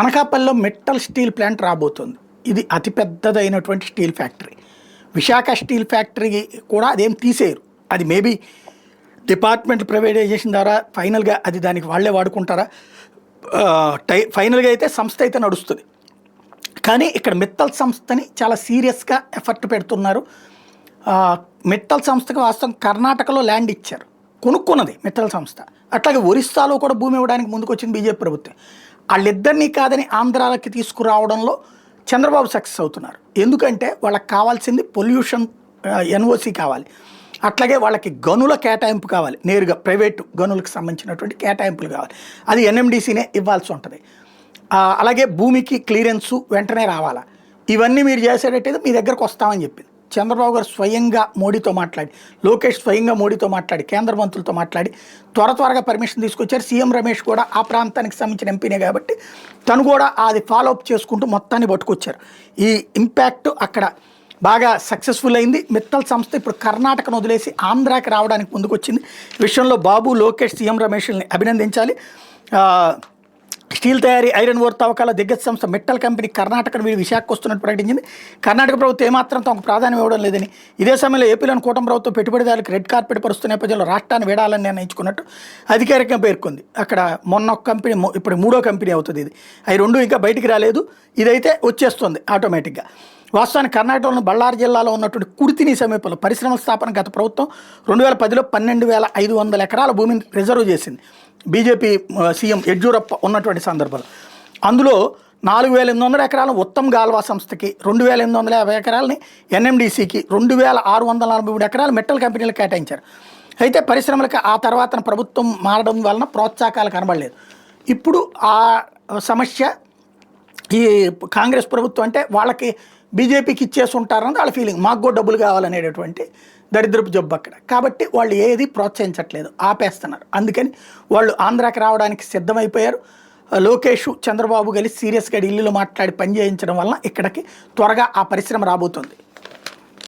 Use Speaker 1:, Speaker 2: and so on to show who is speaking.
Speaker 1: అనకాపల్లిలో metal steel plant రాబోతుంది. ఇది అతిపెద్దదైనటువంటి steel factory. Visakha steel factory కూడా అదేం తీసేయరు. అది మేబీ డిపార్ట్మెంట్ ప్రైవేటైజేషన్ ద్వారా ఫైనల్గా అది దానికి వాళ్ళే వాడుకుంటారా, ఫైనల్గా అయితే సంస్థ అయితే నడుస్తుంది. కానీ ఇక్కడ మిత్తల్ సంస్థని చాలా సీరియస్గా ఎఫర్ట్ పెడుతున్నారు. మిత్తల్ సంస్థకి వాస్తవం కర్ణాటకలో ల్యాండ్ ఇచ్చారు, కొనుక్కున్నది మిత్తల్ సంస్థ. అట్లాగే ఒరిస్సాలో కూడా భూమి ఇవ్వడానికి ముందుకు వచ్చింది బీజేపీ ప్రభుత్వం. వాళ్ళిద్దరినీ కాదని ఆంధ్రాలకి తీసుకురావడంలో చంద్రబాబు సక్సెస్ అవుతున్నారు. ఎందుకంటే వాళ్ళకి కావాల్సింది పొల్యూషన్ ఎన్ఓసి కావాలి, అట్లాగే వాళ్ళకి గనుల కేటాయింపు కావాలి, నేరుగా ప్రైవేటు గనులకు సంబంధించినటువంటి కేటాయింపులు కావాలి. అది ఎన్ఎండిసినే ఇవ్వాల్సి ఉంటుంది. అలాగే భూమికి క్లియరెన్సు వెంటనే రావాలా. ఇవన్నీ మీరు చేసేటట్టయితే మీ దగ్గరకు వస్తామని చెప్పింది చంద్రబాబు గారు. స్వయంగా మోడీతో మాట్లాడి, లోకేష్ స్వయంగా మోడీతో మాట్లాడి, కేంద్ర మంత్రులతో మాట్లాడి త్వరగా పర్మిషన్ తీసుకొచ్చారు. సీఎం రమేష్ కూడా ఆ ప్రాంతానికి సంబంధించిన ఎంపీనే కాబట్టి తను కూడా అది ఫాలో అప్ చేసుకుంటూ మొత్తాన్ని పట్టుకొచ్చారు. ఈ ఇంపాక్ట్ అక్కడ బాగా సక్సెస్ఫుల్ అయింది. మిత్తల్ సంస్థ ఇప్పుడు కర్ణాటకను వదిలేసి ఆంధ్రాకి రావడానికి ముందుకు వచ్చింది. విషయంలో బాబు, లోకేష్, సీఎం రమేష్ని అభినందించాలి. స్టీల్ తయారీ, ఐరన్ ఓర్ తవ్వకాల దిగ్గజ సంస్థ మిట్టల్ కంపెనీ కర్ణాటక వీడి విశాఖకు వస్తున్నట్టు ప్రకటించింది. కర్ణాటక ప్రభుత్వం ఏమాత్రం తమకు ప్రాధాన్యం ఇవ్వడం లేదని, ఇదే సమయంలో ఏపీలోని కూటమి ప్రభుత్వం పెట్టుబడిదారులకు రెడ్ కార్పెట్ పరుస్తున్న నేపథ్యంలో రాష్ట్రాన్ని వీడాలని నిర్ణయించుకున్నట్టు అధికారికంగా పేర్కొంది. అక్కడ మొన్న ఒక కంపెనీ, ఇప్పుడు మూడో కంపెనీ అవుతుంది ఇది. అవి రెండు ఇంకా బయటికి రాలేదు, ఇదైతే వచ్చేస్తుంది ఆటోమేటిక్గా. వాస్తవానికి కర్ణాటకలోని బళ్ళారి జిల్లాలో ఉన్నటువంటి కుర్తిని సమీపంలో పరిశ్రమల స్థాపన గత ప్రభుత్వం 2010లో 12,500 ఎకరాల భూమిని రిజర్వ్ చేసింది బీజేపీ సీఎం యడ్యూరప్ప ఉన్నటువంటి సందర్భంలో. అందులో 4,800 ఎకరాలను ఉత్తమ్ గాల్వా సంస్థకి, 2,850 ఎకరాలని ఎన్ఎండిసికి, 2,643 ఎకరాలు మెటల్ కంపెనీలకు కేటాయించారు. అయితే పరిశ్రమలకు ఆ తర్వాత ప్రభుత్వం మారడం వలన ప్రోత్సాహకాలు కనబడలేదు. ఇప్పుడు ఆ సమస్య ఈ కాంగ్రెస్ ప్రభుత్వం అంటే వాళ్ళకి బీజేపీకి ఇచ్చేసి ఉంటారని వాళ్ళ ఫీలింగ్. మాకు కూడా డబ్బులు కావాలనేటటువంటి దరిద్రపు జబ్బు అక్కడ. కాబట్టి వాళ్ళు ఏది ప్రోత్సహించట్లేదు, ఆపేస్తున్నారు. అందుకని వాళ్ళు ఆంధ్రాకి రావడానికి సిద్ధమైపోయారు. లోకేష్, చంద్రబాబు కలిసి సీరియస్గా ఢిల్లీలో మాట్లాడి పని చేయించడం వలన ఇక్కడికి త్వరగా ఆ పరిశ్రమ రాబోతుంది.